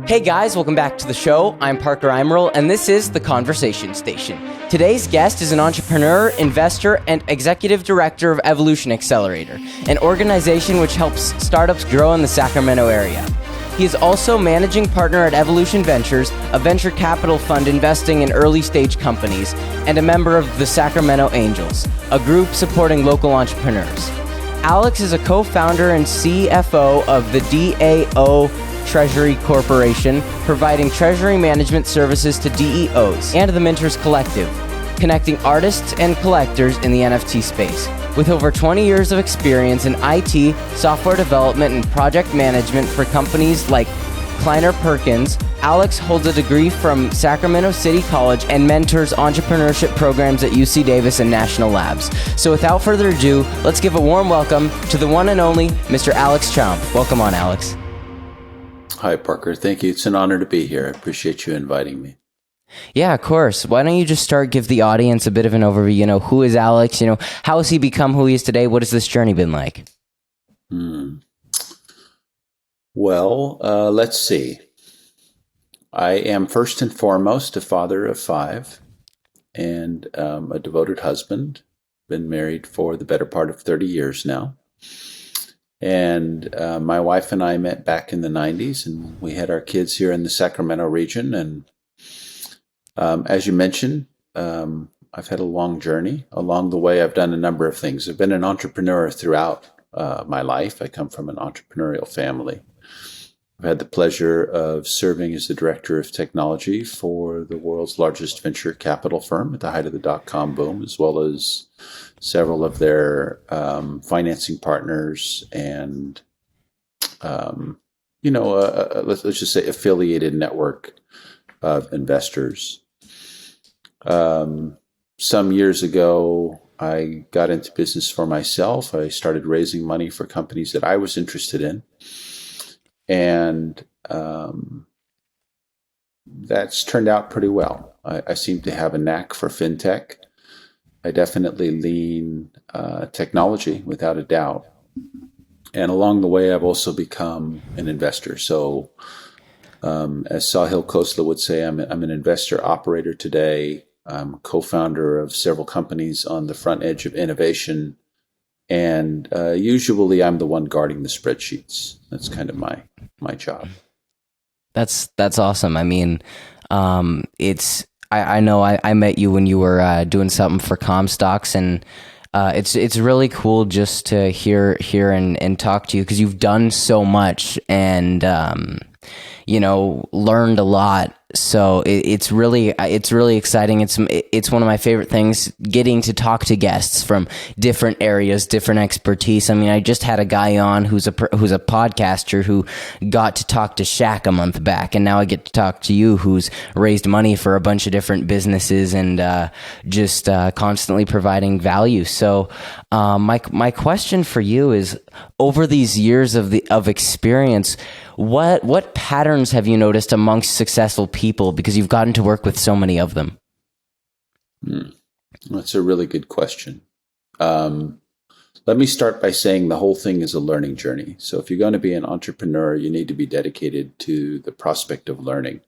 Hey guys, welcome back to the show. I'm Parker Emerald, and this is The Conversation Station. Today's guest is an entrepreneur, investor, and executive director of Evolution Accelerator, an organization which helps startups grow in the Sacramento area. He is also managing partner at Evolution Ventures, a venture capital fund investing in early-stage companies, and a member of the Sacramento Angels, a group supporting local entrepreneurs. Alex is a co-founder and CFO of the DAO Treasury Corporation, providing treasury management services to DEOs, and the Mentors Collective, connecting artists and collectors in the NFT space. With over 20 years of experience in IT, software development, and project management for companies like Kleiner Perkins, Alex holds a degree from Sacramento City College and mentors entrepreneurship programs at UC Davis and National Labs. So without further ado, let's give a warm welcome to the one and only Mr. Alex Chompff. Welcome on, Alex. Hi, Parker. Thank you. It's an honor to be here. I appreciate you inviting me. Yeah, of course. Why don't you just give the audience a bit of an overview? Who is Alex? How has he become who he is today? What has this journey been like? Well, let's see. I am first and foremost a father of 5 and a devoted husband. Been married for the better part of 30 years now. And my wife and I met back in the 90s, and we had our kids here in the Sacramento region. And as you mentioned, I've had a long journey. Along the way, I've done a number of things. I've been an entrepreneur throughout my life. I come from an entrepreneurial family. I've had the pleasure of serving as the director of technology for the world's largest venture capital firm at the height of the dot-com boom, as well as several of their financing partners and, let's just say affiliated network of investors. Some years ago, I got into business for myself. I started raising money for companies that I was interested in. And that's turned out pretty well. I seem to have a knack for fintech. I definitely lean technology without a doubt. And along the way, I've also become an investor. So as Sahil Khosla would say, I'm an investor operator today. I'm co-founder of several companies on the front edge of innovation. And usually I'm the one guarding the spreadsheets. That's kind of my job. That's awesome. I mean, I know I met you when you were doing something for Comstocks, and it's really cool just to hear and talk to you, because you've done so much and learned a lot. So it's really exciting. It's one of my favorite things, getting to talk to guests from different areas, different expertise. I mean, I just had a guy on who's a podcaster who got to talk to Shaq a month back, and now I get to talk to you, who's raised money for a bunch of different businesses and just constantly providing value. So my question for you is, over these years of experience, what patterns have you noticed amongst successful people, because you've gotten to work with so many of them? That's a really good question. Let me start by saying the whole thing is a learning journey. So if you're going to be an entrepreneur, you need to be dedicated to the prospect of learning.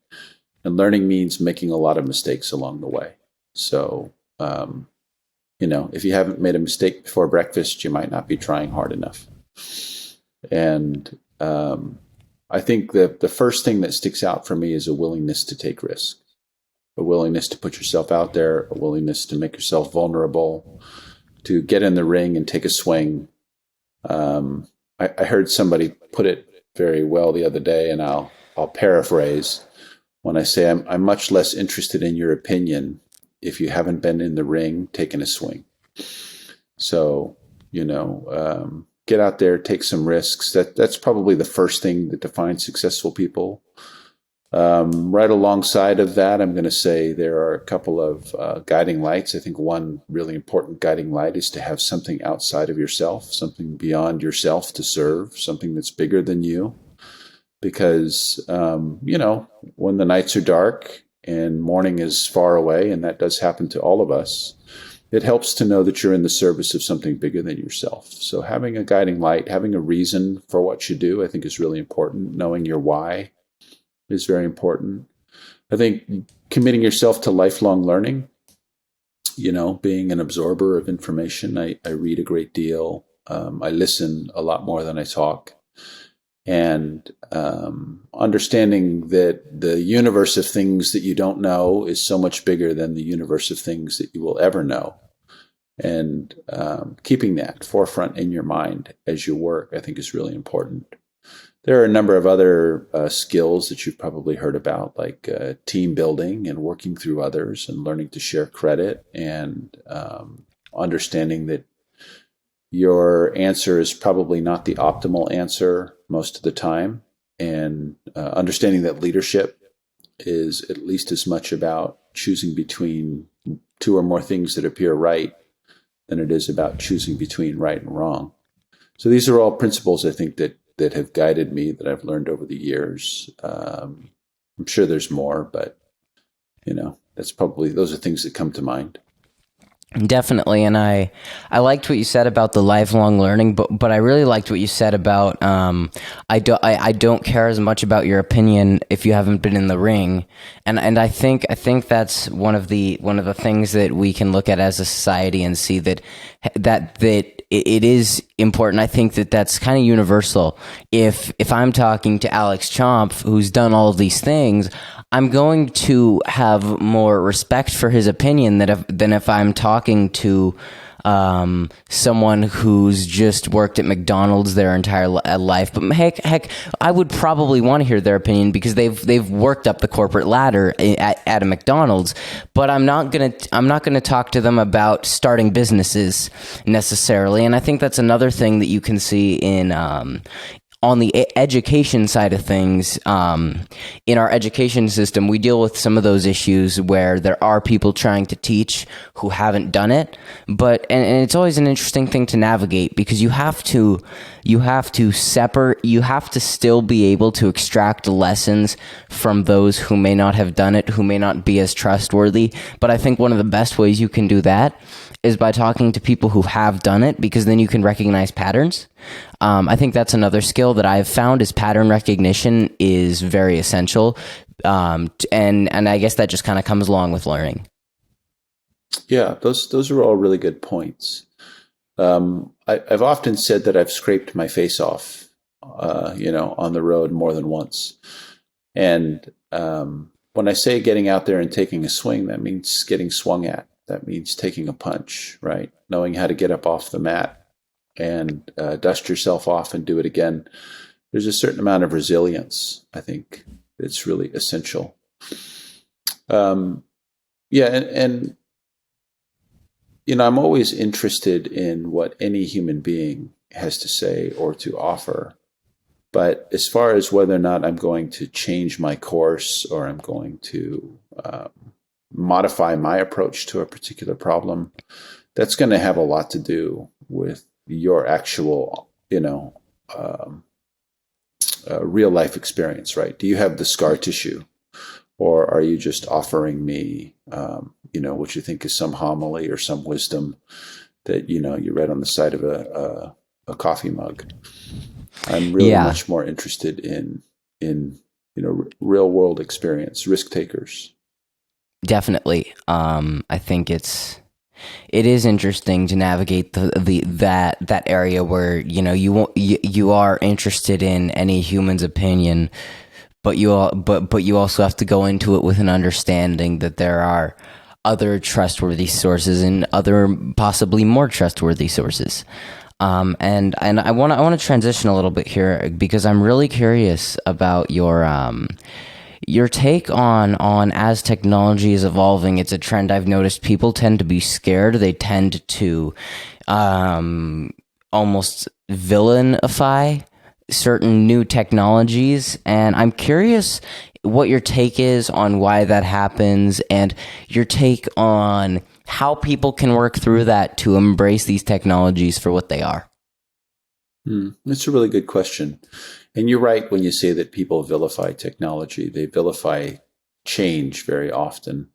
And learning means making a lot of mistakes along the way. So, if you haven't made a mistake before breakfast, you might not be trying hard enough. And I think that the first thing that sticks out for me is a willingness to take risks, a willingness to put yourself out there, a willingness to make yourself vulnerable, to get in the ring and take a swing. I heard somebody put it very well the other day, and I'll paraphrase when I say I'm much less interested in your opinion if you haven't been in the ring taking a swing. So, get out there, take some risks. That's probably the first thing that defines successful people. Right alongside of that, I'm going to say there are a couple of guiding lights. I think one really important guiding light is to have something outside of yourself, something beyond yourself to serve, something that's bigger than you. Because, when the nights are dark and morning is far away, and that does happen to all of us, it helps to know that you're in the service of something bigger than yourself. So having a guiding light, having a reason for what you do, I think is really important. Knowing your why is very important. I think committing yourself to lifelong learning, being an absorber of information. I read a great deal. I listen a lot more than I talk. And understanding that the universe of things that you don't know is so much bigger than the universe of things that you will ever know. And keeping that forefront in your mind as you work, I think, is really important. There are a number of other skills that you've probably heard about, like team building and working through others and learning to share credit, and understanding that your answer is probably not the optimal answer most of the time, and understanding that leadership is at least as much about choosing between two or more things that appear right than it is about choosing between right and wrong. So these are all principles, I think, that have guided me, that I've learned over the years. I'm sure there's more, but those are things that come to mind. Definitely, and I liked what you said about the lifelong learning, but I really liked what you said about I don't care as much about your opinion if you haven't been in the ring, and I think that's one of the things that we can look at as a society and see that it is important. I think that's kind of universal. If I'm talking to Alex Chompff, who's done all of these things, I'm going to have more respect for his opinion than if I'm talking to someone who's just worked at McDonald's their entire life. But heck, I would probably want to hear their opinion because they've worked up the corporate ladder at a McDonald's. But I'm not gonna talk to them about starting businesses necessarily. And I think that's another thing that you can see in on the education side of things. In our education system, we deal with some of those issues where there are people trying to teach who haven't done it, and it's always an interesting thing to navigate, because you have to still be able to extract lessons from those who may not have done it, who may not be as trustworthy. But I think one of the best ways you can do that is by talking to people who have done it, because then you can recognize patterns. I think that's another skill that I've found, is pattern recognition is very essential. And I guess that just kind of comes along with learning. Yeah, those are all really good points. I've often said that I've scraped my face off, on the road more than once. And when I say getting out there and taking a swing, that means getting swung at. That means taking a punch, right? Knowing how to get up off the mat and dust yourself off and do it again. There's a certain amount of resilience, I think, that's really essential. And I'm always interested in what any human being has to say or to offer. But as far as whether or not I'm going to change my course, or I'm going to modify my approach to a particular problem, that's going to have a lot to do with your actual, real life experience, right? Do you have the scar tissue, or are you just offering me, what you think is some homily or some wisdom that, you read on the side of a coffee mug? I'm really much more interested in real world experience, risk takers. Definitely. I think it is interesting to navigate that area where you are interested in any human's opinion, but you also have to go into it with an understanding that there are other trustworthy sources and other possibly more trustworthy sources. And I want to transition a little bit here, because I'm really curious about your take on as technology is evolving. It's a trend I've noticed. People tend to be scared. They tend to almost villainify certain new technologies. And I'm curious what your take is on why that happens, and your take on how people can work through that to embrace these technologies for what they are. That's a really good question. And you're right when you say that people vilify technology. They vilify change very often.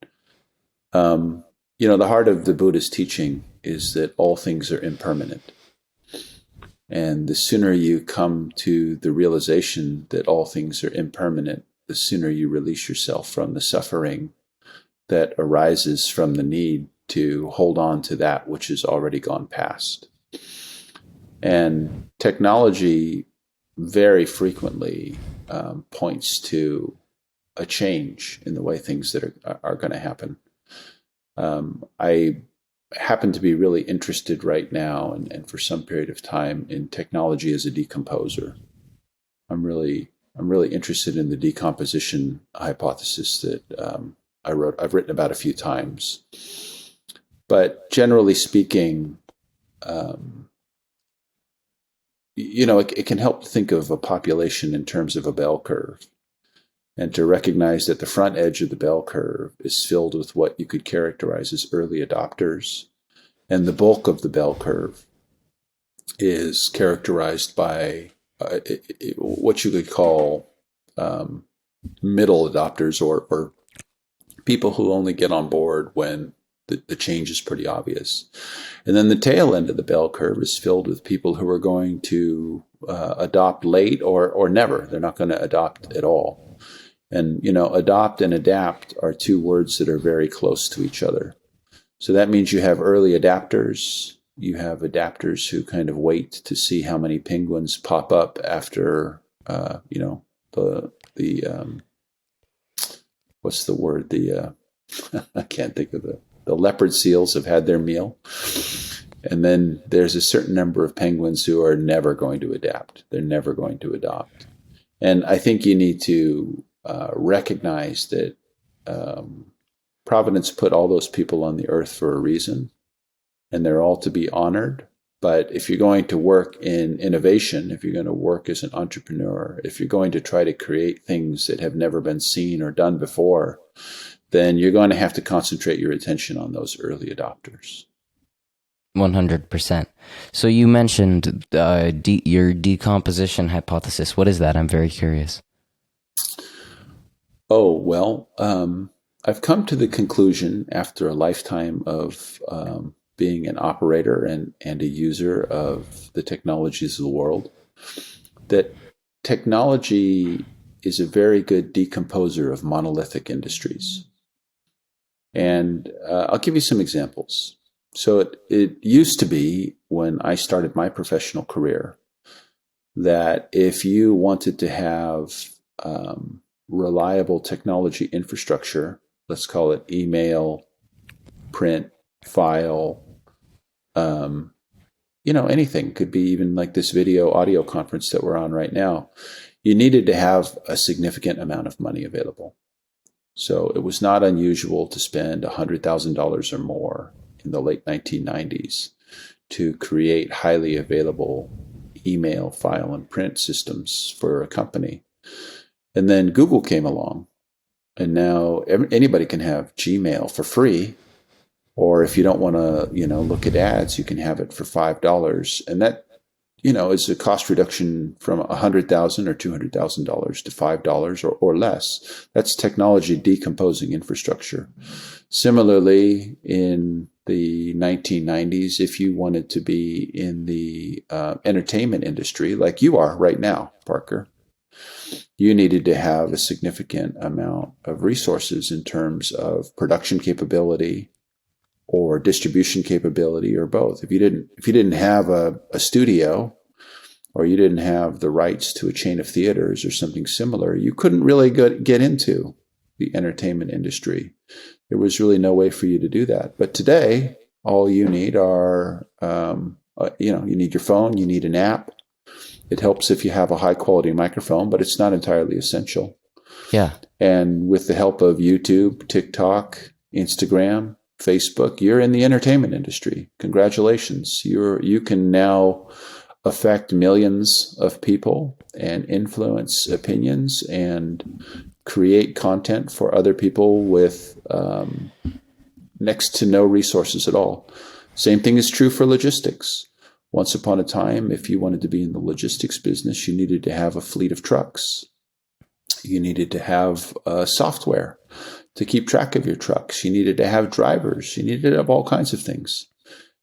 The heart of the Buddhist teaching is that all things are impermanent. And the sooner you come to the realization that all things are impermanent, the sooner you release yourself from the suffering that arises from the need to hold on to that which has already gone past. And technology very frequently points to a change in the way things that are going to happen. I happen to be really interested right now and for some period of time in technology as a decomposer. I'm really interested in the decomposition hypothesis that I've written about a few times. But generally speaking, it can help to think of a population in terms of a bell curve, and to recognize that the front edge of the bell curve is filled with what you could characterize as early adopters, and the bulk of the bell curve is characterized by what you could call middle adopters, or people who only get on board when the change is pretty obvious. And then the tail end of the bell curve is filled with people who are going to adopt late or never. They're not going to adopt at all. And, adopt and adapt are two words that are very close to each other. So that means you have early adapters. You have adapters who kind of wait to see how many penguins pop up after, what's the word? I can't think of the leopard seals have had their meal. And then there's a certain number of penguins who are never going to adapt. They're never going to adopt. And I think you need to recognize that Providence put all those people on the earth for a reason, and they're all to be honored. But if you're going to work in innovation, if you're going to work as an entrepreneur, if you're going to try to create things that have never been seen or done before, then you're going to have to concentrate your attention on those early adopters. 100%. So you mentioned your decomposition hypothesis. What is that? I'm very curious. Oh, well, I've come to the conclusion after a lifetime of being an operator and a user of the technologies of the world that technology is a very good decomposer of monolithic industries. And I'll give you some examples. So it used to be, when I started my professional career, that if you wanted to have reliable technology infrastructure, let's call it email, print, file, anything, could be even like this video audio conference that we're on right now, you needed to have a significant amount of money available. So it was not unusual to spend $100,000 or more in the late 1990s to create highly available email, file, and print systems for a company. And then Google came along, and now anybody can have Gmail for free. Or if you don't want to, look at ads, you can have it for $5. And that, is a cost reduction from $100,000 or $200,000 to $5 or less. That's technology decomposing infrastructure. Similarly, in the 1990s, if you wanted to be in the entertainment industry, like you are right now, Parker, you needed to have a significant amount of resources in terms of production capability or distribution capability, or both. If you didn't have a studio, or you didn't have the rights to a chain of theaters or something similar, you couldn't really get into the entertainment industry. There was really no way for you to do that. But today, all you need are, you need your phone, you need an app. It helps if you have a high quality microphone, but it's not entirely essential. Yeah. And with the help of YouTube, TikTok, Instagram, Facebook, you're in the entertainment industry. Congratulations. You can now affect millions of people and influence opinions and create content for other people with next to no resources at all. Same thing is true for logistics. Once upon a time, if you wanted to be in the logistics business, you needed to have a fleet of trucks. You needed to have software to keep track of your trucks. You needed to have drivers. You needed to have all kinds of things.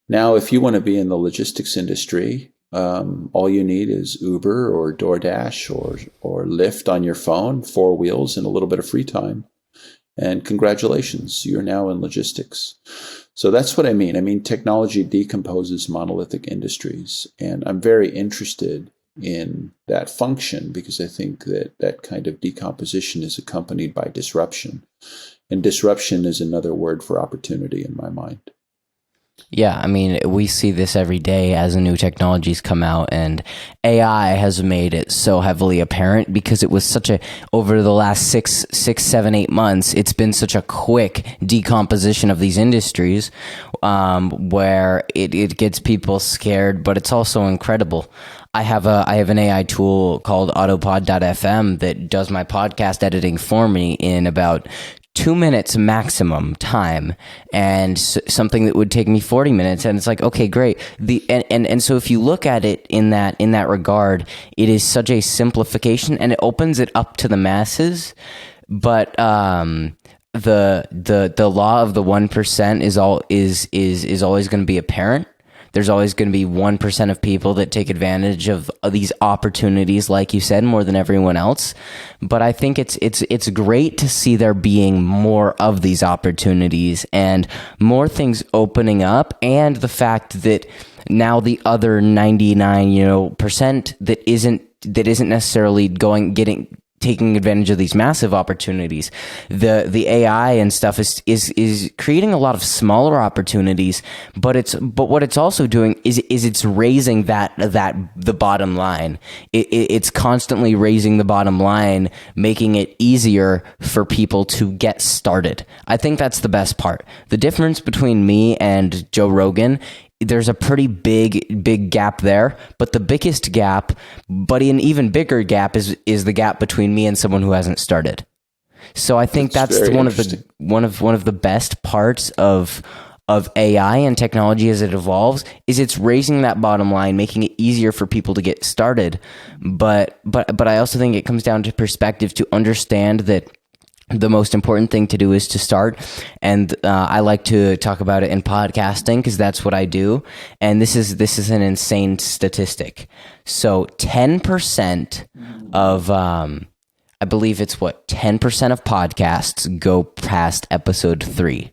Now, if you want to be in the logistics industry, All you need is Uber or DoorDash or Lyft on your phone, 4 wheels, and a little bit of free time. And congratulations, you're now in logistics. So that's what I mean. I mean, technology decomposes monolithic industries. And I'm very interested in that function because I think that that kind of decomposition is accompanied by disruption. And disruption is another word for opportunity in my mind. Yeah, I mean, we see this every day as new technologies come out, and AI has made it so heavily apparent because it was such a, over the last 6, 7, 8 months, it's been such a quick decomposition of these industries, where it gets people scared, but it's also incredible. I have an AI tool called Autopod.fm that does my podcast editing for me in about 2 minutes maximum time, and something that would take me 40 minutes. And it's like, okay, great. And so if you look at it in that regard, it is such a simplification, and it opens it up to the masses. But the law of the 1% is always going to be apparent. There's always going to be 1% of people that take advantage of these opportunities, like you said, more than everyone else. But I think it's great to see there being more of these opportunities and more things opening up, and the fact that now the other 99% that isn't necessarily taking advantage of these massive opportunities. The AI and stuff is creating a lot of smaller opportunities, but what it's also doing is it's raising the bottom line. It's constantly raising the bottom line, making it easier for people to get started. I think that's the best part. The difference between me and Joe Rogan, there's a pretty big gap there, but the biggest gap, but an even bigger gap is the gap between me and someone who hasn't started. So I think that's one of the best parts of AI and technology as it evolves, is it's raising that bottom line, making it easier for people to get started. But I also think it comes down to perspective, to understand that the most important thing to do is to start. And I like to talk about it in podcasting because that's what I do. And this is an insane statistic. So 10% of, I believe it's 10% of podcasts go past episode 3.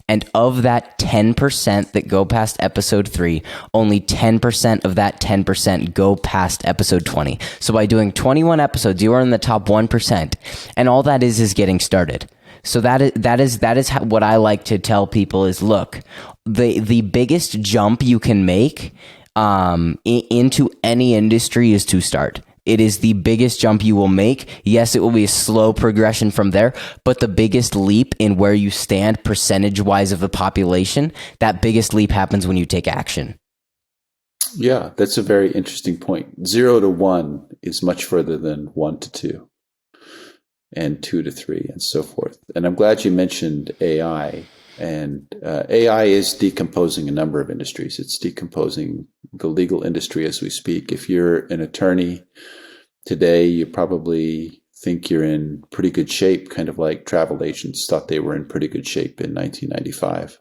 And of that 10% that go past episode 3, only 10% of that 10% go past episode 20. So by doing 21 episodes, you are in the top 1%. And all that is getting started. So that is what I like to tell people is, look, the biggest jump you can make into any industry is to start. It is the biggest jump you will make. Yes, it will be a slow progression from there, but the biggest leap in where you stand percentage-wise of the population, that biggest leap happens when you take action. Yeah, that's a very interesting point. 0 to 1 is much further than 1 to 2, and 2 to 3, and so forth. And I'm glad you mentioned AI. And AI is decomposing a number of industries. It's decomposing the legal industry as we speak. If you're an attorney today, you probably think you're in pretty good shape, kind of like travel agents thought they were in pretty good shape in 1995.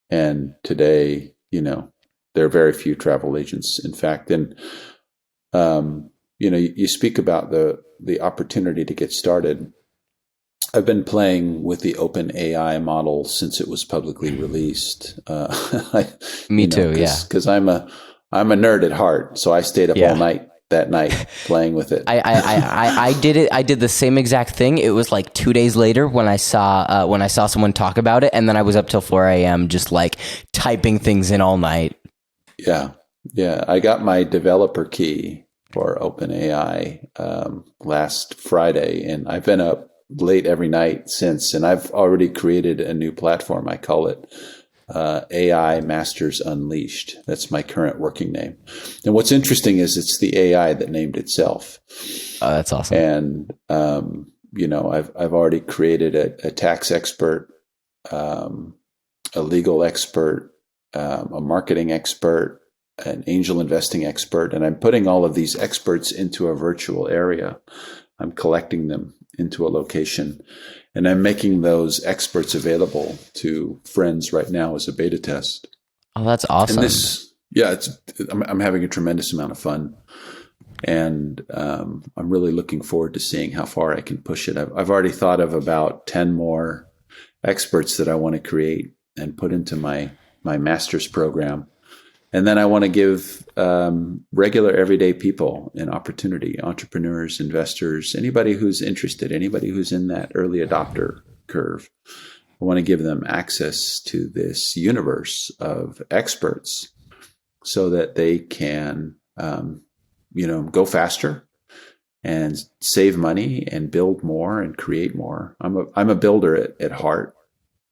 And today, there are very few travel agents, in fact. And, you speak about the opportunity to get started. I've been playing with the open AI model since it was publicly released. Me too, yeah. Because I'm a nerd at heart, so I stayed up all night that night playing with it. I did it. I did the same exact thing. It was like 2 days later when I saw someone talk about it, and then I was up till 4 a.m. just like typing things in all night. Yeah. I got my developer key for OpenAI last Friday, and I've been up late every night since, and I've already created a new platform. I call it AI Masters Unleashed. That's my current working name. And what's interesting is it's the AI that named itself. Oh, that's awesome. And I've already created a tax expert, a legal expert, a marketing expert, an angel investing expert, and I'm putting all of these experts into a virtual area. I'm collecting them into a location, and I'm making those experts available to friends right now as a beta test. Oh, that's awesome. And Yeah, I'm having a tremendous amount of fun, and I'm really looking forward to seeing how far I can push it. I've already thought of about 10 more experts that I want to create and put into my master's program. And then I want to give regular everyday people an opportunity, entrepreneurs, investors, anybody who's interested, anybody who's in that early adopter curve. I want to give them access to this universe of experts so that they can, go faster and save money and build more and create more. I'm a builder at heart,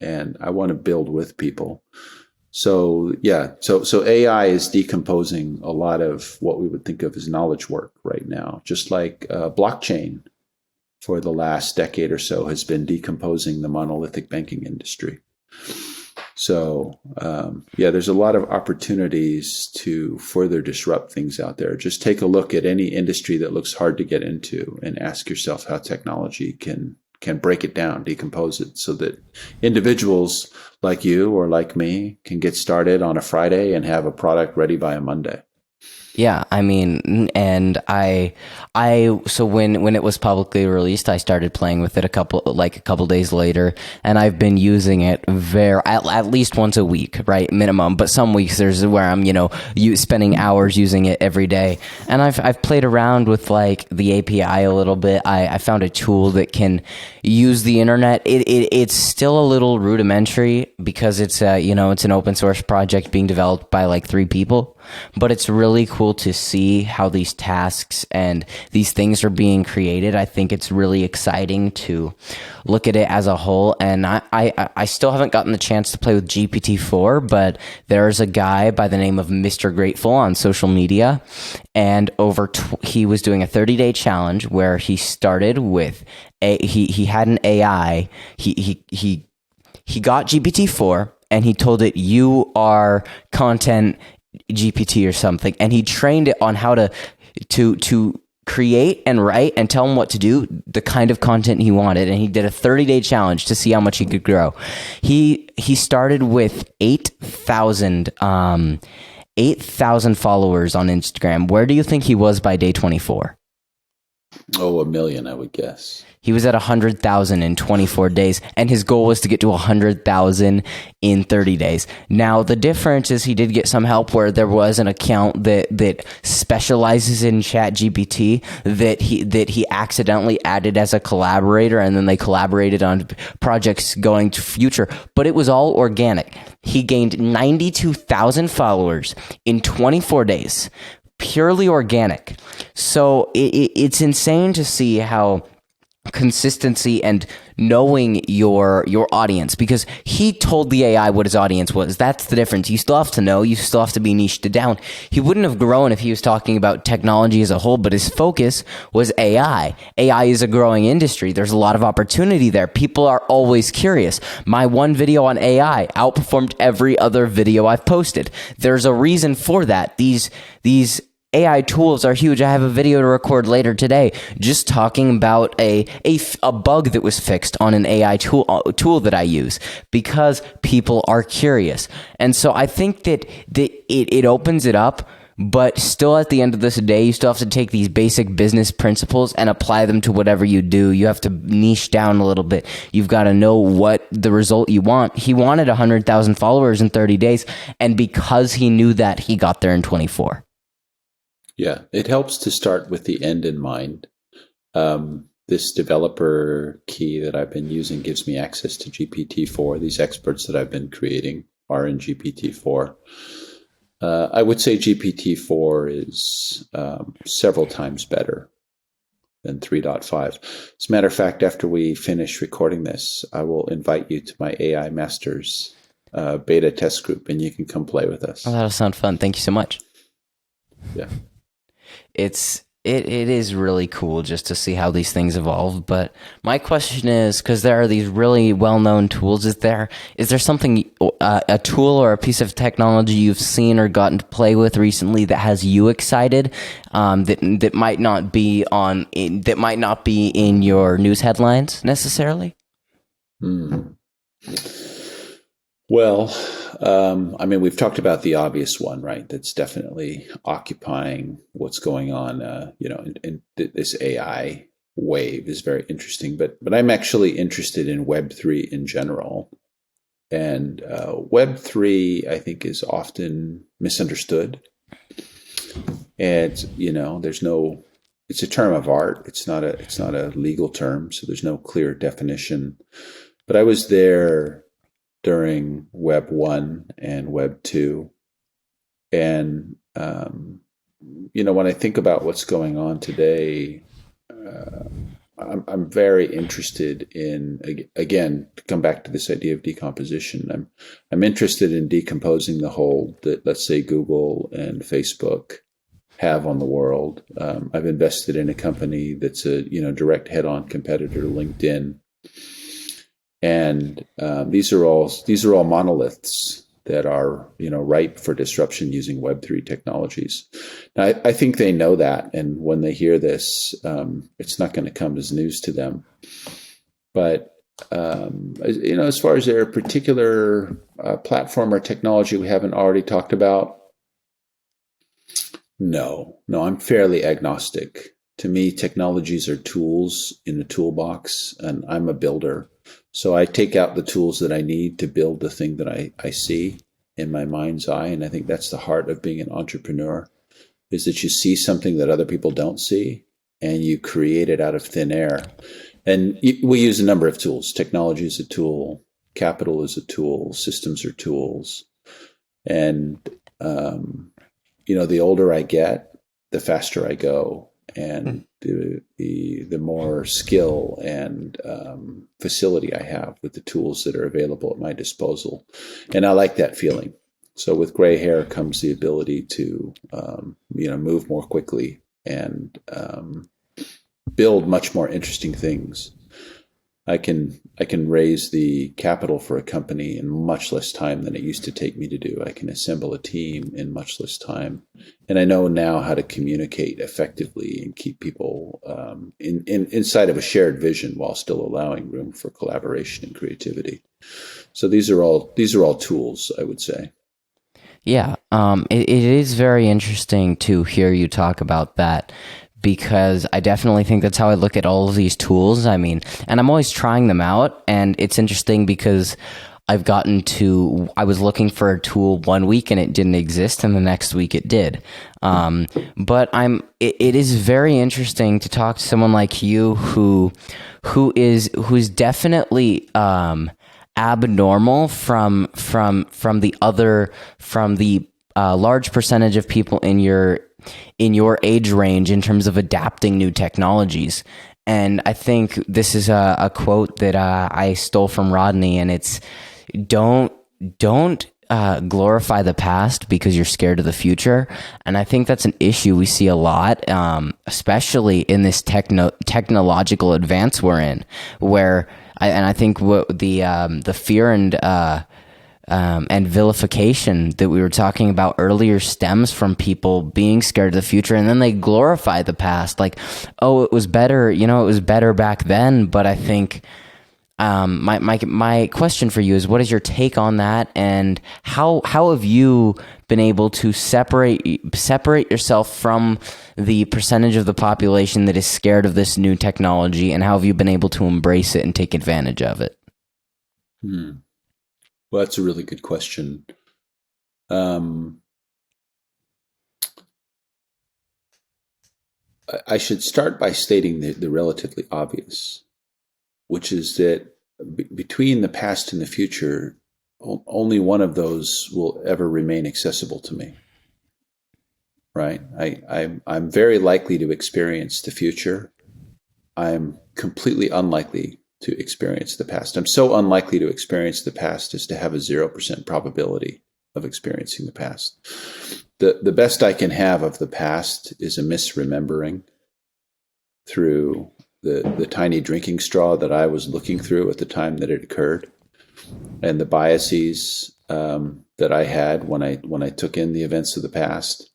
and I want to build with people. So yeah, so AI is decomposing a lot of what we would think of as knowledge work right now, just like blockchain for the last decade or so has been decomposing the monolithic banking industry. So there's a lot of opportunities to further disrupt things out there. Just take a look at any industry that looks hard to get into and ask yourself how technology can break it down, decompose it, so that individuals like you or like me can get started on a Friday and have a product ready by a Monday. Yeah, I mean, and so when it was publicly released, I started playing with it a couple days later, and I've been using it at least once a week, right, minimum. But some weeks there's where I'm, spending hours using it every day, and I've played around with like the API a little bit. I found a tool that can use the internet. It's still a little rudimentary because it's it's an open source project being developed by like 3 people. But it's really cool to see how these tasks and these things are being created. I think it's really exciting to look at it as a whole. And I still haven't gotten the chance to play with GPT-4, but there's a guy by the name of Mr Grateful on social media. And he was doing a 30-day challenge where he started with he had an AI. He got GPT-4 and he told it, "You are content GPT or something," and he trained it on how to create and write and tell him what to do, the kind of content he wanted. And he did a 30-day challenge to see how much he could grow. He started with 8,000 followers on Instagram. Where do you think he was by day 24? Oh, 1 million, I would guess. He was at 100,000 in 24 days, and his goal was to get to 100,000 in 30 days. Now, the difference is he did get some help where there was an account that specializes in ChatGPT that he accidentally added as a collaborator, and then they collaborated on projects going to future. But it was all organic. He gained 92,000 followers in 24 days, purely organic. So it's insane to see how consistency and knowing your audience, because he told the AI what his audience was. That's the difference. You still have to know, you still have to be niched down. He wouldn't have grown if he was talking about technology as a whole, but his focus was AI. AI is a growing industry. There's a lot of opportunity there. People are always curious. My one video on AI outperformed every other video I've posted. There's a reason for that. These AI tools are huge. I have a video to record later today just talking about a bug that was fixed on an AI tool that I use, because people are curious. And so I think that it opens it up, but still at the end of this day, you still have to take these basic business principles and apply them to whatever you do. You have to niche down a little bit. You've got to know what the result you want. He wanted 100,000 followers in 30 days, and because he knew that, he got there in 24. Yeah, it helps to start with the end in mind. This developer key that I've been using gives me access to GPT-4. These experts that I've been creating are in GPT-4. I would say GPT-4 is several times better than 3.5. As a matter of fact, after we finish recording this, I will invite you to my AI Masters beta test group, and you can come play with us. Oh, that'll sound fun. Thank you so much. Yeah. It is really cool just to see how these things evolve. But my question is, because there are these really well-known tools, is there something, a tool or a piece of technology you've seen or gotten to play with recently that has you excited, that might not be in your news headlines necessarily? Well, I mean, we've talked about the obvious one, right? That's definitely occupying what's going on. And this AI wave is very interesting. But I'm actually interested in Web3 in general. And Web3, I think, is often misunderstood. And it's a term of art. It's not a legal term, so there's no clear definition. But I was there during Web 1 and Web 2. And, when I think about what's going on today, I'm very interested in, again, to come back to this idea of decomposition. I'm interested in decomposing the hold that, let's say, Google and Facebook have on the world. I've invested in a company that's a direct head-on competitor to LinkedIn, and these are all monoliths that are ripe for disruption using Web3 technologies. Now, I think they know that, and when they hear this, it's not going to come as news to them. But as far as their particular platform or technology we haven't already talked about, no, I'm fairly agnostic. To me, technologies are tools in a toolbox, and I'm a builder. So I take out the tools that I need to build the thing that I see in my mind's eye. And I think that's the heart of being an entrepreneur, is that you see something that other people don't see and you create it out of thin air. And we use a number of tools. Technology is a tool. Capital is a tool. Systems are tools. And, the older I get, the faster I go. And the more skill and facility I have with the tools that are available at my disposal. And I like that feeling. So with gray hair comes the ability to, move more quickly and build much more interesting things. I can raise the capital for a company in much less time than it used to take me to do. I can assemble a team in much less time. And I know now how to communicate effectively and keep people inside of a shared vision while still allowing room for collaboration and creativity. So these are all tools, I would say. Yeah, it is very interesting to hear you talk about that, because I definitely think that's how I look at all of these tools. I mean, and I'm always trying them out, and it's interesting because I was looking for a tool one week and it didn't exist, and the next week it did. But it is very interesting to talk to someone like you who's definitely abnormal from the large percentage of people in your age range in terms of adapting new technologies. And I think this is a quote that I stole from Rodney, and it's don't glorify the past because you're scared of the future. And I think that's an issue we see a lot, especially in this technological advance we're in, where I think what the fear and vilification that we were talking about earlier stems from people being scared of the future, and then they glorify the past, like, oh, it was better, it was better back then. But I think my question for you is, what is your take on that, and how have you been able to separate yourself from the percentage of the population that is scared of this new technology, and how have you been able to embrace it and take advantage of it? Well, that's a really good question. I should start by stating the relatively obvious, which is that between the past and the future, only one of those will ever remain accessible to me. Right? I'm very likely to experience the future. I'm completely unlikely to experience the past. I'm so unlikely to experience the past as to have a 0% probability of experiencing the past. The best I can have of the past is a misremembering through the tiny drinking straw that I was looking through at the time that it occurred, and the biases that I had when I took in the events of the past.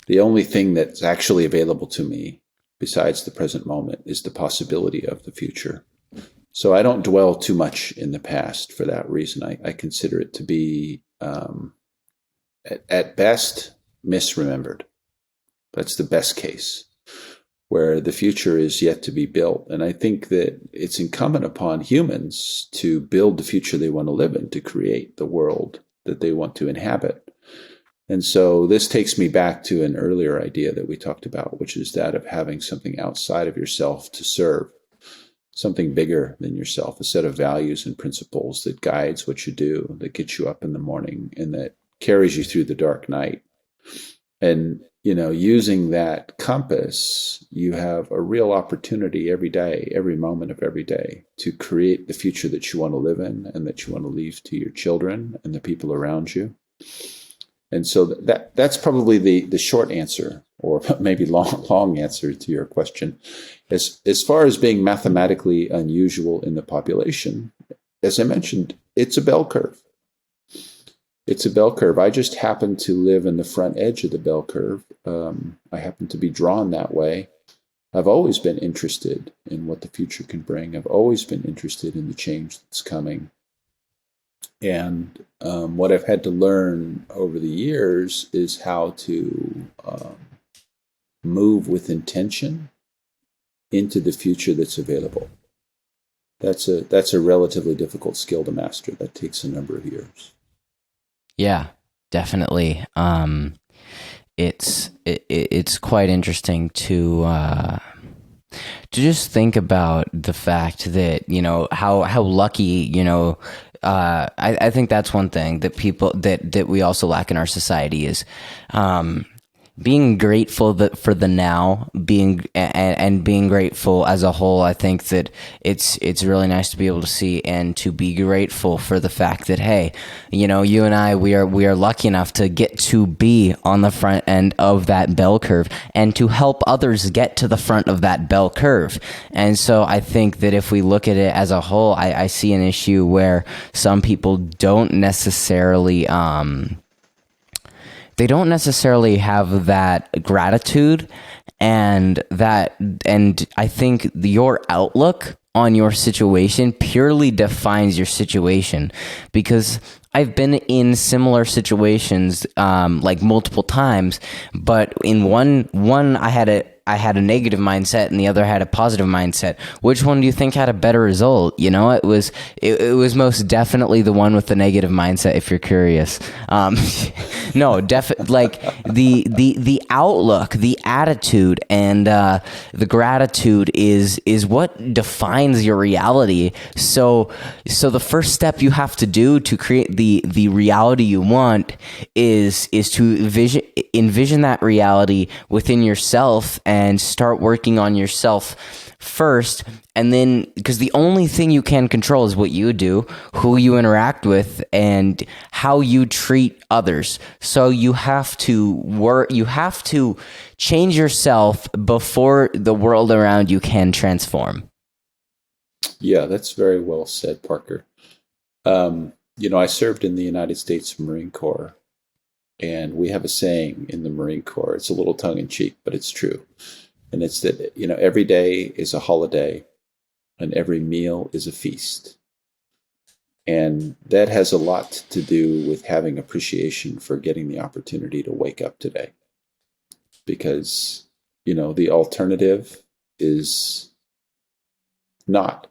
The only thing that's actually available to me besides the present moment is the possibility of the future. So I don't dwell too much in the past for that reason. I consider it to be, at best, misremembered. That's the best case, where the future is yet to be built. And I think that it's incumbent upon humans to build the future they want to live in, to create the world that they want to inhabit. And so this takes me back to an earlier idea that we talked about, which is that of having something outside of yourself to serve, something bigger than yourself, a set of values and principles that guides what you do, that gets you up in the morning, and that carries you through the dark night. And, using that compass, you have a real opportunity every day, every moment of every day, to create the future that you want to live in and that you want to leave to your children and the people around you. And so that's probably the short answer, or maybe long answer to your question. As far as being mathematically unusual in the population, as I mentioned, it's a bell curve. It's a bell curve. I just happen to live in the front edge of the bell curve. I happen to be drawn that way. I've always been interested in what the future can bring. I've always been interested in the change that's coming. And what I've had to learn over the years is how to move with intention into the future that's available. That's a relatively difficult skill to master. That takes a number of years. Yeah, definitely. It's quite interesting to just think about the fact that, how lucky, I think that's one thing that people that we also lack in our society is being grateful for the now, and being grateful as a whole. I think that it's really nice to be able to see and to be grateful for the fact that, hey, you and I, we are lucky enough to get to be on the front end of that bell curve and to help others get to the front of that bell curve. And so I think that if we look at it as a whole, I see an issue where some people don't necessarily have that gratitude, and I think your outlook on your situation purely defines your situation, because I've been in similar situations like multiple times, but in one I had a negative mindset and the other had a positive mindset. Which one do you think had a better result? It was most definitely the one with the negative mindset, if you're curious. No, like the outlook, the attitude, and the gratitude is what defines your reality. So the first step you have to do to create the reality you want is to envision that reality within yourself and start working on yourself first. And then, because the only thing you can control is what you do, who you interact with, and how you treat others. So you have to change yourself before the world around you can transform. Yeah, that's very well said, Parker. I served in the United States Marine Corps, and we have a saying in the Marine Corps. It's a little tongue-in-cheek, but it's true. And it's that, every day is a holiday and every meal is a feast. And that has a lot to do with having appreciation for getting the opportunity to wake up today. Because, the alternative is not.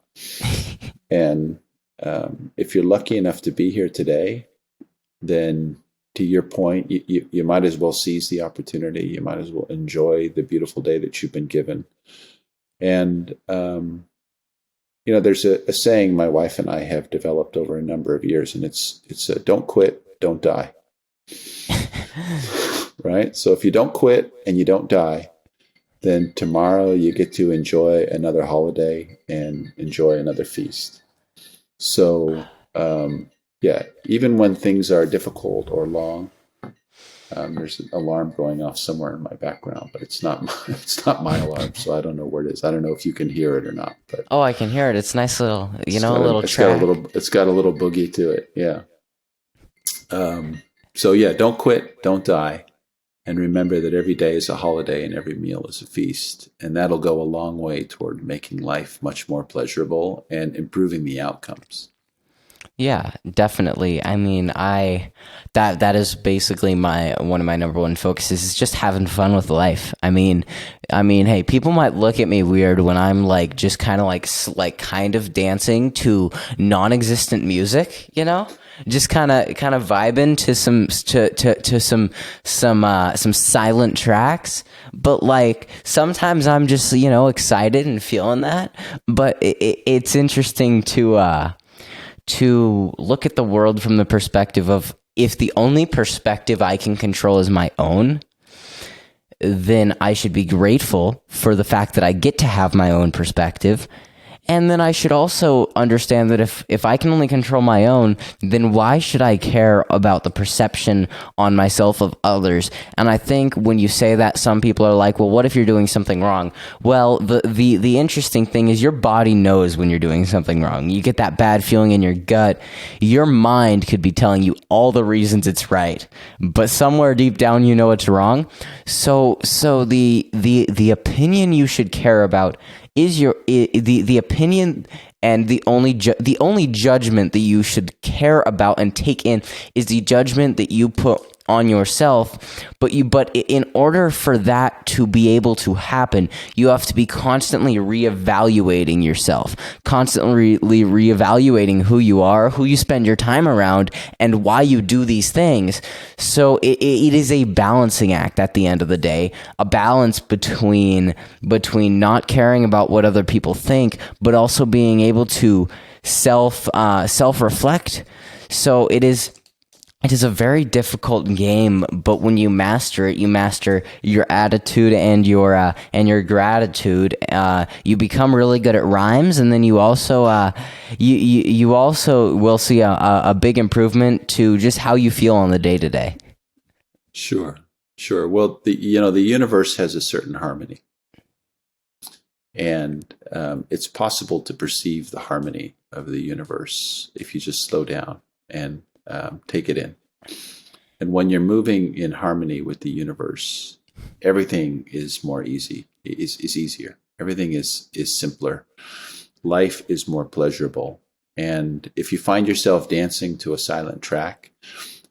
And if you're lucky enough to be here today, then to your point, you might as well seize the opportunity. You might as well enjoy the beautiful day that you've been given. And, there's a saying my wife and I have developed over a number of years, and it's don't quit, don't die. Right? So if you don't quit and you don't die, then tomorrow you get to enjoy another holiday and enjoy another feast. So, even when things are difficult or long, there's an alarm going off somewhere in my background, but it's not my alarm, so I don't know where it is. I don't know if you can hear it or not. But I can hear it. It's nice little, little track. It's got a little boogie to it. Yeah. Don't quit, don't die. And remember that every day is a holiday and every meal is a feast. And that'll go a long way toward making life much more pleasurable and improving the outcomes. Yeah, definitely. I mean, that is basically one of my number one focuses is just having fun with life. I mean, hey, people might look at me weird when I'm like just kind of like kind of dancing to non-existent music, you know? Just kind of vibing to some silent tracks, but like sometimes I'm just, you know, excited and feeling that. But it's interesting to look at the world from the perspective of, if the only perspective I can control is my own, then I should be grateful for the fact that I get to have my own perspective. And then I should also understand that if I can only control my own, then why should I care about the perception on myself of others? And I think when you say that, some people are like, well, what if you're doing something wrong? Well, the interesting thing is your body knows when you're doing something wrong. You get that bad feeling in your gut. Your mind could be telling you all the reasons it's right, but somewhere deep down you know it's wrong. So the opinion you should care about is the opinion, and the only judgment that you should care about and take in is the judgment that you put on yourself. But in order for that to be able to happen, you have to be constantly reevaluating yourself, constantly reevaluating who you are, who you spend your time around, and why you do these things. So it is a balancing act at the end of the day, a balance between not caring about what other people think, but also being able to self-reflect. So it is a very difficult game, but when you master it, you master your attitude and your gratitude. You become really good at rhymes, and then you also you also will see a big improvement to just how you feel on the day to day. Sure. Well, the universe has a certain harmony, and it's possible to perceive the harmony of the universe if you just slow down and take it in. And when you're moving in harmony with the universe, everything is more easy. Is easier. Everything is simpler. Life is more pleasurable. And if you find yourself dancing to a silent track,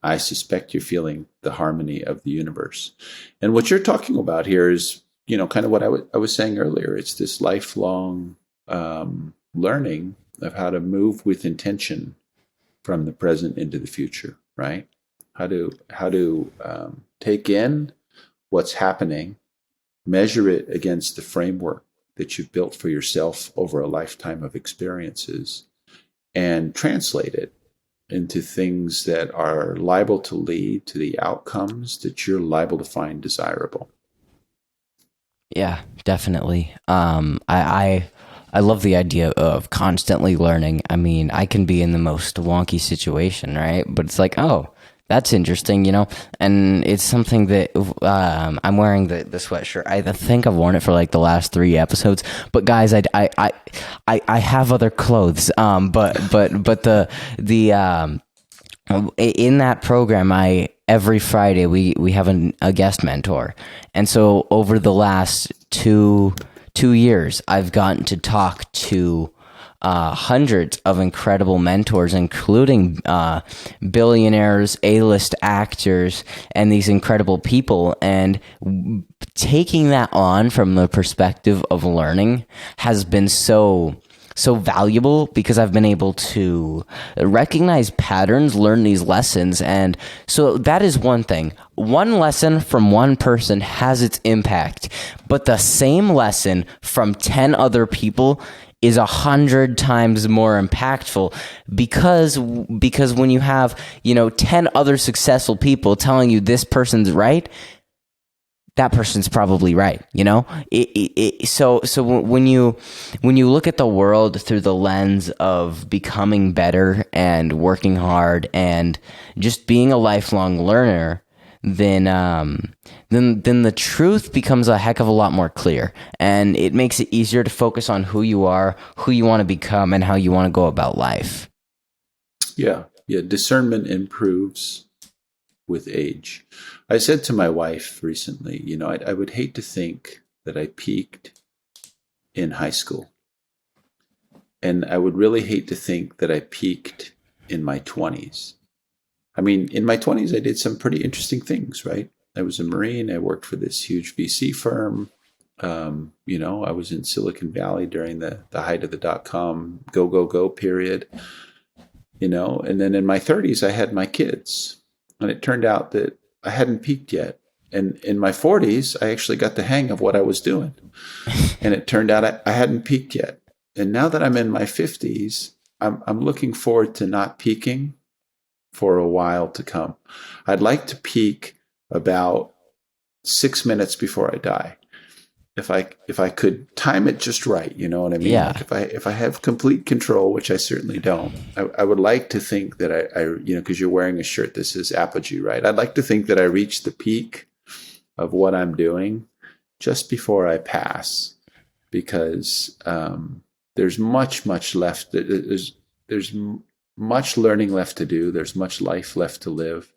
I suspect you're feeling the harmony of the universe. And what you're talking about here is, you know, kind of what I was saying earlier. It's this lifelong learning of how to move with intention from the present into the future, right? How to take in what's happening, measure it against the framework that you've built for yourself over a lifetime of experiences, and translate it into things that are liable to lead to the outcomes that you're liable to find desirable. Yeah, definitely. I love the idea of constantly learning. I mean, I can be in the most wonky situation, right? But it's like, oh, that's interesting, you know? And it's something that I'm wearing the sweatshirt. I think I've worn it for like the last 3 episodes. But guys, I have other clothes. But in that program, every Friday we have a guest mentor. And so over the last two years, I've gotten to talk to hundreds of incredible mentors, including billionaires, A-list actors, and these incredible people. And taking that on from the perspective of learning has been so valuable, because I've been able to recognize patterns, learn these lessons. And so that is one thing. One lesson from one person has its impact, but the same lesson from 10 other people is 100 times more impactful, because when you have, 10 other successful people telling you this person's right, that person's probably right, So when you look at the world through the lens of becoming better and working hard and just being a lifelong learner, then the truth becomes a heck of a lot more clear, and it makes it easier to focus on who you are, who you want to become, and how you want to go about life. Yeah. Discernment improves with age. I said to my wife recently, I would hate to think that I peaked in high school. And I would really hate to think that I peaked in my 20s. I mean, in my 20s, I did some pretty interesting things, right? I was a Marine. I worked for this huge VC firm. I was in Silicon Valley during the height of the dot-com go period, and then in my 30s, I had my kids. And it turned out that I hadn't peaked yet. And in my 40s, I actually got the hang of what I was doing. And it turned out I hadn't peaked yet. And now that I'm in my 50s, I'm looking forward to not peaking for a while to come. I'd like to peak about 6 minutes before I die. If I could time it just right, you know what I mean? Yeah. Like if I have complete control, which I certainly don't, I would like to think that I because you're wearing a shirt that says apogee, right? I'd like to think that I reached the peak of what I'm doing just before I pass, because there's much left. There's much learning left to do. There's much life left to live.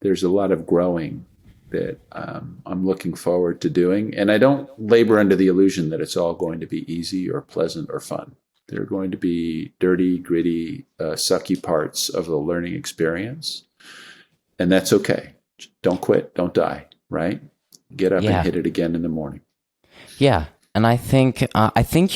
There's a lot of growing that I'm looking forward to doing. And I don't labor under the illusion that it's all going to be easy or pleasant or fun. There are going to be dirty, gritty, sucky parts of the learning experience. And that's okay. Don't quit. Don't die, right? Get up and hit it again in the morning. Yeah. And I think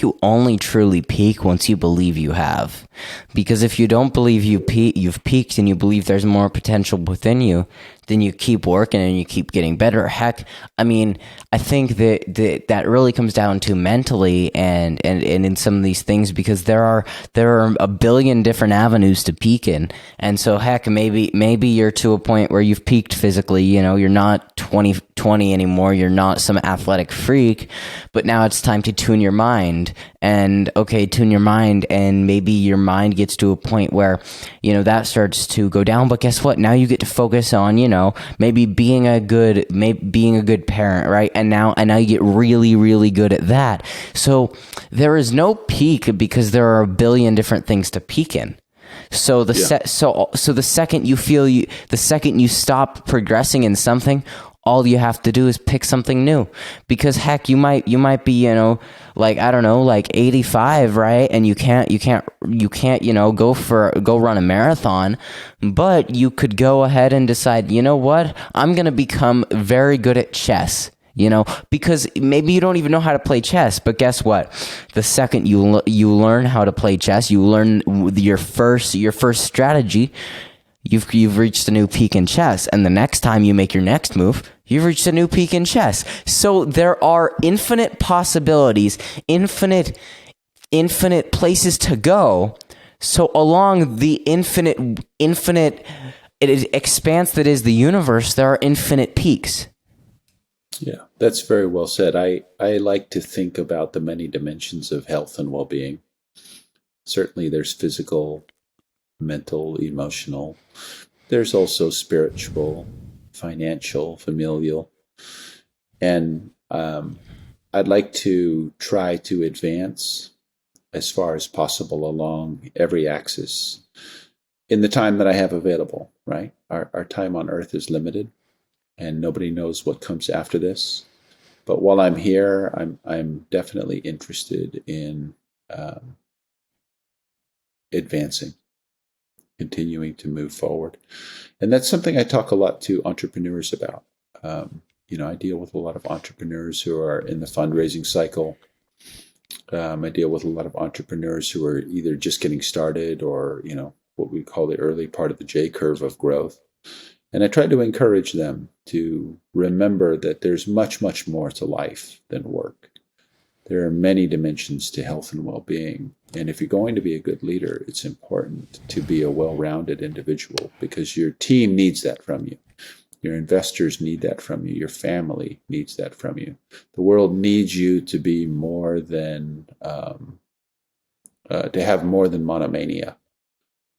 you only truly peak once you believe you have. Because if you don't believe you've peaked and you believe there's more potential within you, then you keep working and you keep getting better. Heck, I mean, I think that really comes down to mentally and in some of these things, because there are a billion different avenues to peak in. And so heck, maybe you're to a point where you've peaked physically, you're not 20 anymore, you're not some athletic freak, but now it's time to tune your mind. And tune your mind, and maybe your mind gets to a point where, that starts to go down. But guess what? Now you get to focus on, maybe being a good parent, right? And now you get really, really good at that. So there is no peak, because there are a billion different things to peak in. So the second the second you stop progressing in something, all you have to do is pick something new. Because heck, you might be, like, I don't know, like 85, right? And you can't, go run a marathon, but you could go ahead and decide, you know what? I'm going to become very good at chess. Because maybe you don't even know how to play chess, but guess what? The second you learn how to play chess, you learn your first strategy, you've reached a new peak in chess. And the next time you make your next move, you've reached a new peak in chess. So there are infinite possibilities, infinite places to go. So along the infinite expanse that is the universe, there are infinite peaks. Yeah, that's very well said. I like to think about the many dimensions of health and well-being. Certainly there's physical, mental, emotional. There's also spiritual, financial, familial. And I'd like to try to advance as far as possible along every axis in the time that I have available, right? Our time on Earth is limited, and nobody knows what comes after this. But while I'm here, I'm definitely interested in advancing, continuing to move forward. And that's something I talk a lot to entrepreneurs about. I deal with a lot of entrepreneurs who are in the fundraising cycle. I deal with a lot of entrepreneurs who are either just getting started or, what we call the early part of the J curve of growth. And I try to encourage them to remember that there's much, much more to life than work. There are many dimensions to health and well-being. And if you're going to be a good leader, it's important to be a well-rounded individual, because your team needs that from you. Your investors need that from you. Your family needs that from you. The world needs you to be more than, to have more than monomania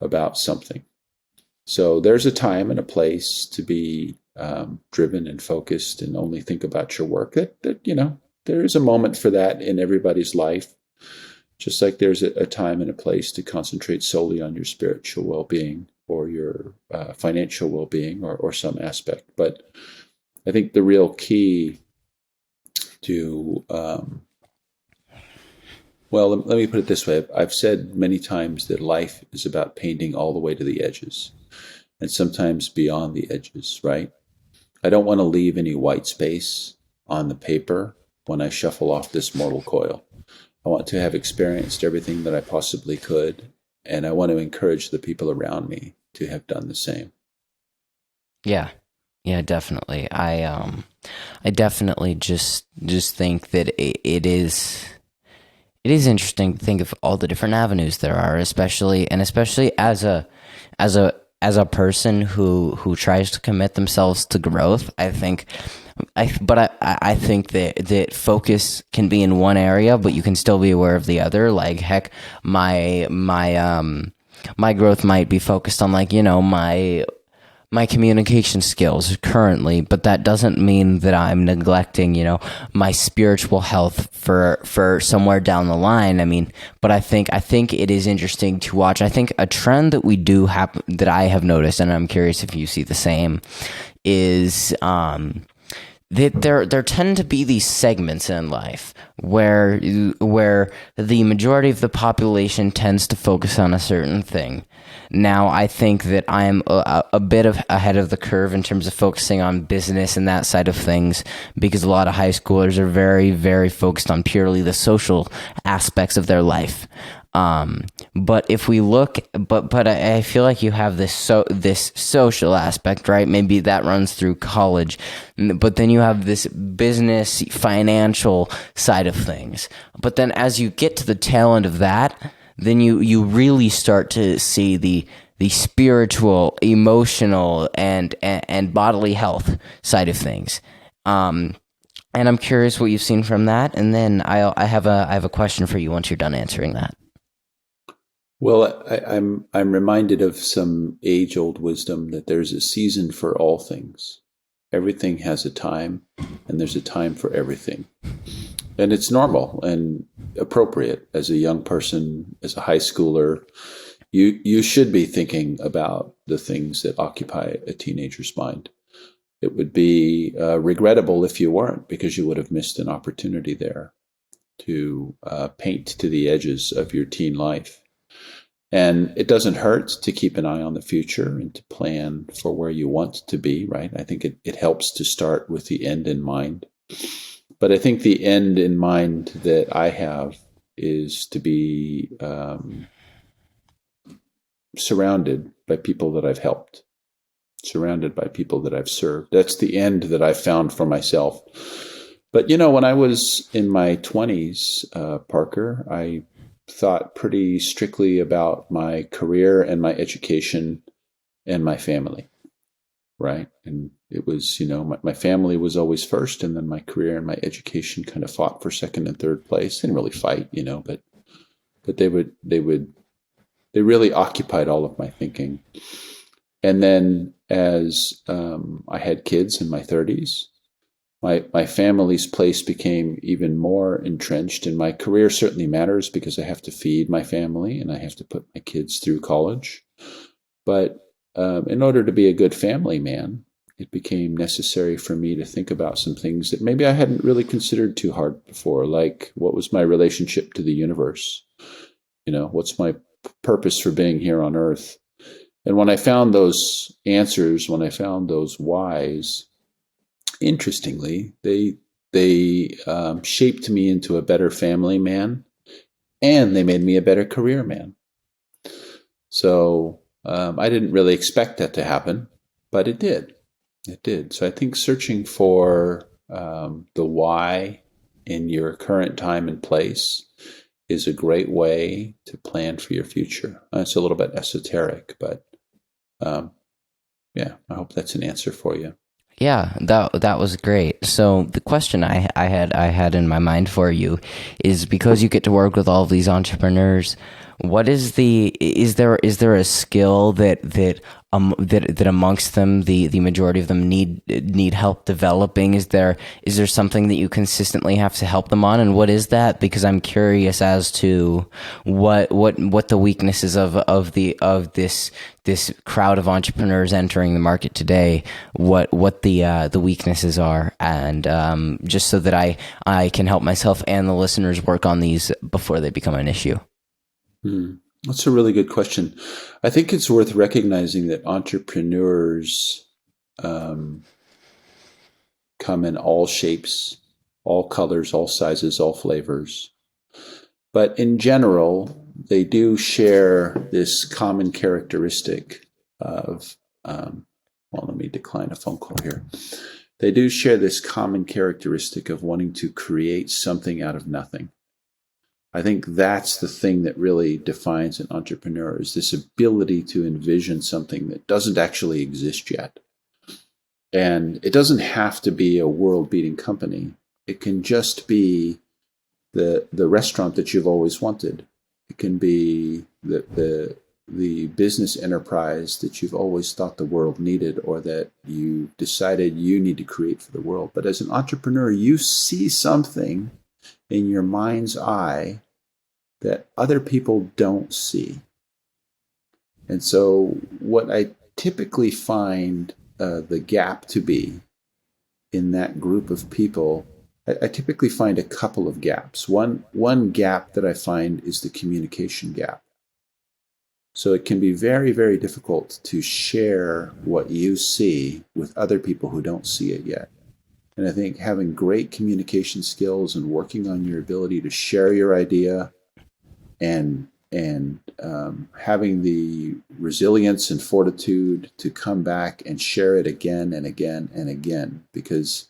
about something. So there's a time and a place to be driven and focused and only think about your work. That there is a moment for that in everybody's life, just like there's a time and a place to concentrate solely on your spiritual well-being. or your financial well-being or some aspect. But I think the real key to, well, let me put it this way. I've said many times that life is about painting all the way to the edges and sometimes beyond the edges, right? I don't want to leave any white space on the paper when I shuffle off this mortal coil. I want to have experienced everything that I possibly could, and I want to encourage the people around me to have done the same. Yeah, definitely. I definitely just think that it is interesting to think of all the different avenues there are, especially as a person who tries to commit themselves to growth. I think that focus can be in one area, but you can still be aware of the other. Like, heck, my growth might be focused on, like, my communication skills currently, but that doesn't mean that I'm neglecting, my spiritual health for somewhere down the line. I mean, but I think it is interesting to watch. I think a trend that we do have, that I have noticed, and I'm curious if you see the same, is that there tend to be these segments in life where the majority of the population tends to focus on a certain thing. Now, I think that I'm a bit ahead of the curve in terms of focusing on business and that side of things, because a lot of high schoolers are very, very focused on purely the social aspects of their life. But if we look, but I feel like you have this social aspect, right? Maybe that runs through college, but then you have this business, financial side of things. But then as you get to the tail end of that, then you really start to see the spiritual, emotional, and bodily health side of things. And I'm curious what you've seen from that. And then I have a question for you once you're done answering that. Well, I'm reminded of some age-old wisdom that there's a season for all things. Everything has a time, and there's a time for everything. And it's normal and appropriate as a young person, as a high schooler. You should be thinking about the things that occupy a teenager's mind. It would be regrettable if you weren't, because you would have missed an opportunity there to paint to the edges of your teen life. And it doesn't hurt to keep an eye on the future and to plan for where you want to be, right? I think it helps to start with the end in mind. But I think the end in mind that I have is to be surrounded by people that I've helped, surrounded by people that I've served. That's the end that I found for myself. But, when I was in my 20s, Parker, I thought pretty strictly about my career and my education and my family, right? And it was, my family was always first, and then my career and my education kind of fought for second and third place. They didn't really fight, but they really occupied all of my thinking. And then as I had kids in my 30s, my family's place became even more entrenched, and my career certainly matters because I have to feed my family and I have to put my kids through college. But in order to be a good family man, it became necessary for me to think about some things that maybe I hadn't really considered too hard before, like what was my relationship to the universe? What's my purpose for being here on Earth? And when I found those answers, when I found those whys, interestingly, they shaped me into a better family man, and they made me a better career man. So I didn't really expect that to happen, but it did. It did. So I think searching for the why in your current time and place is a great way to plan for your future. It's a little bit esoteric, but I hope that's an answer for you. Yeah, that was great. So the question I had in my mind for you is, because you get to work with all of these entrepreneurs, What is is there a skill that amongst them the majority of them need help developing? Is there something that you consistently have to help them on, and what is that? Because I'm curious as to what the weaknesses of this crowd of entrepreneurs entering the market today, what the weaknesses are, and just so that I can help myself and the listeners work on these before they become an issue. That's a really good question. I think it's worth recognizing that entrepreneurs come in all shapes, all colors, all sizes, all flavors. But in general, they do share this common characteristic of, let me decline a phone call here. They do share this common characteristic of wanting to create something out of nothing. I think that's the thing that really defines an entrepreneur, is this ability to envision something that doesn't actually exist yet. And it doesn't have to be a world-beating company. It can just be the restaurant that you've always wanted. It can be the business enterprise that you've always thought the world needed, or that you decided you need to create for the world. But as an entrepreneur, you see something in your mind's eye that other people don't see. And so what I typically find the gap to be in that group of people, I typically find a couple of gaps. One gap that I find is the communication gap. So it can be very, very difficult to share what you see with other people who don't see it yet. And I think having great communication skills and working on your ability to share your idea and having the resilience and fortitude to come back and share it again and again and again. Because,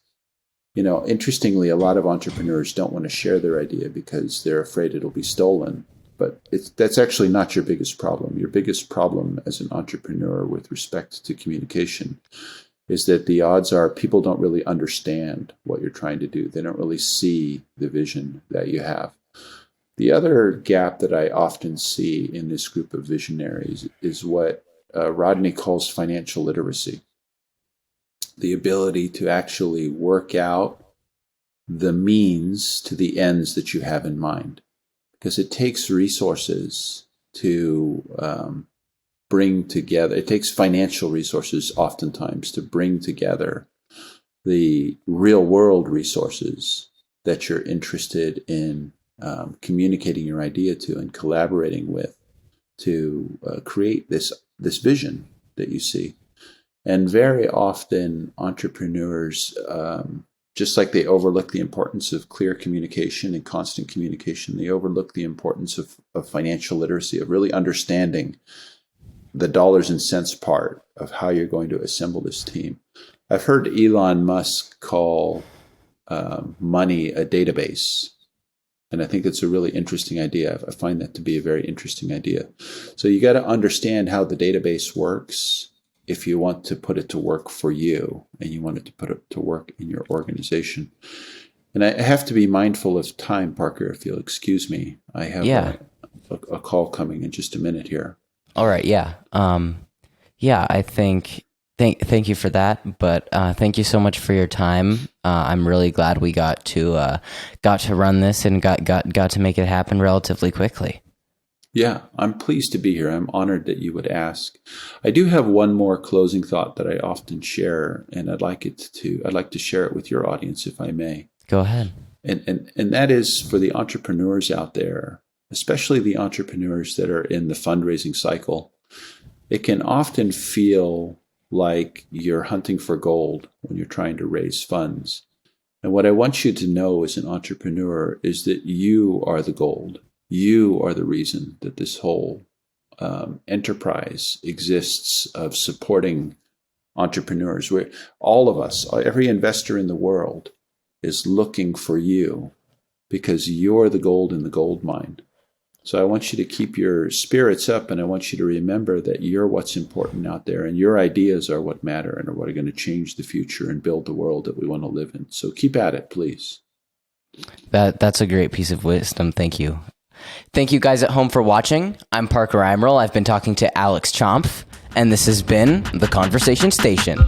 interestingly, a lot of entrepreneurs don't want to share their idea because they're afraid it'll be stolen. But that's actually not your biggest problem. Your biggest problem as an entrepreneur with respect to communication is that the odds are people don't really understand what you're trying to do. They don't really see the vision that you have. The other gap that I often see in this group of visionaries is what Rodney calls financial literacy. The ability to actually work out the means to the ends that you have in mind. Because it takes resources to bring together, it takes financial resources oftentimes to bring together the real world resources that you're interested in communicating your idea to and collaborating with to create this vision that you see. And very often entrepreneurs, just like they overlook the importance of clear communication and constant communication, they overlook the importance of financial literacy, of really understanding the dollars and cents part of how you're going to assemble this team. I've heard Elon Musk call money a database. And I think it's a really interesting idea. I find that to be a very interesting idea. So you got to understand how the database works if you want to put it to work for you and you want it to put it to work in your organization. And I have to be mindful of time, Parker, if you'll excuse me. I have a call coming in just a minute here. All right. Yeah. I think, thank you for that. But thank you so much for your time. I'm really glad we got to run this and got to make it happen relatively quickly. Yeah, I'm pleased to be here. I'm honored that you would ask. I do have one more closing thought that I often share, and I'd like to share it with your audience, if I may. Go ahead. And that is for the entrepreneurs out there, especially the entrepreneurs that are in the fundraising cycle. It can often feel like you're hunting for gold when you're trying to raise funds. And what I want you to know as an entrepreneur is that you are the gold. You are the reason that this whole enterprise exists of supporting entrepreneurs. Where all of us, every investor in the world is looking for you because you're the gold in the gold mine. So I want you to keep your spirits up, and I want you to remember that you're what's important out there, and your ideas are what matter and are what are going to change the future and build the world that we want to live in. So keep at it, please. That's a great piece of wisdom. Thank you. Thank you guys at home for watching. I'm Parker Emerald. I've been talking to Alex Chompff, and this has been The Conversation Station.